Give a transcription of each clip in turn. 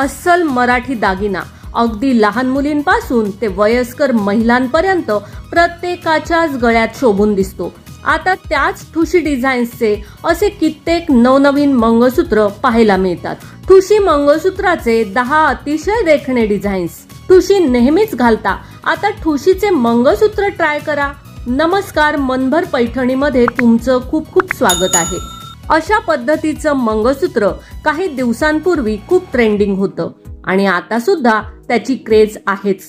अस्सल मराठी दागिना अगदी लहान मुलींपासून ते वयस्कर महिलांपर्यंत प्रत्येकाच्याच गळ्यात शोभून दिसतो। आता त्याच ठुशी डिझाईन्सचे असे कित्येक नवनवीन मंगळसूत्र पाहायला मिळतात। ठुशी मंगळसूत्राचे 10 अतिशय देखणे डिझाईन्स। ठुशी नेहमीच घालता, आता ठुशीचे मंगळसूत्र ट्राय करा। नमस्कार, मनभर पैठणीमध्ये तुमचं खूप खूप स्वागत आहे। अशा पद्धतीचं मंगळसूत्र काही दिवसांपूर्वी खूप ट्रेंडिंग होतं आणि आता सुद्धा त्याची क्रेज आहेच।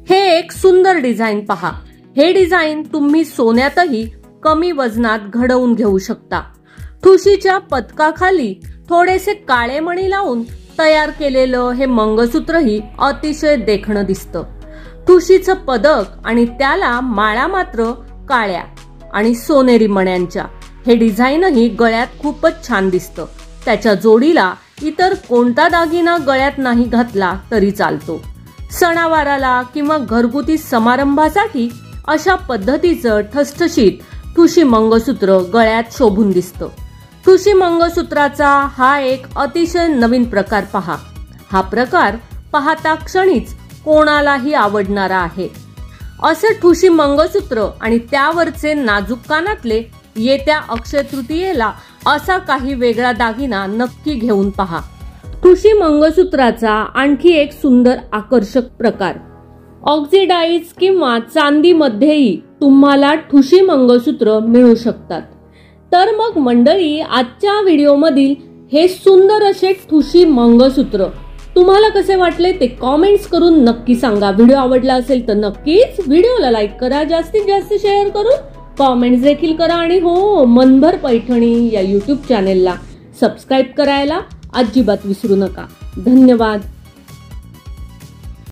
हे एक सुंदर डिझाईन पहा। हे डिझाईन तुम्ही सोन्यातही कमी वजनात घडवून घेऊ शकता। ठुशीच्या पदकाखाली थोडेसे काळे मणी लावून तयार केलेलं हे मंगळसूत्रही अतिशय देखणं दिसतं। ठुशीचं पदक आणि त्याला माळा मात्र काळ्या आणि सोनेरी मण्यांच्या। हे डिझाईनही गळ्यात खूपच छान दिसतं। त्याच्या जोडीला इतर कोणता दागिना गळ्यात नाही घातला तरी चालतो। सणावाराला किंवा घरगुती समारंभासाठी अशा पद्धतीचं ठसठशीत ठुशी मंगळसूत्र गळ्यात शोभून दिसतं। ठुशी मंगळसूत्राचा हा एक अतिशय नवीन प्रकार पहा। हा प्रकार पाहता क्षणीच कोणालाही आवडणारा आहे। असे ठुशी मंगळसूत्र आणि त्यावरचे नाजूक कानातले येत्या अक्षय तृतीयेला असा काही वेगळा दागिना नक्की घेऊन पहा। ठुशी मंगळसूत्राचा आणखी एक सुंदर आकर्षक प्रकार, ऑक्सिडाइज किंवा चांदीमध्येही तुम्हाला ठुशी मंगळसूत्र मिळू शकतात। तर मग मंडळी, आजच्या व्हिडिओमधील हे सुंदर असे ठुशी मंगळसूत्र तुम्हाला कसे वाटले ते कमेंट्स करून नक्की सांगा। व्हिडिओ आवडला असेल तर नक्कीच व्हिडिओला लाईक करा, जास्तीत जास्त शेअर करून कमेंट्स देखील करा आणि हो, मनभर पैठणी या YouTube चॅनेलला सबस्क्राईब करायला अजिबात विसरू नका। धन्यवाद।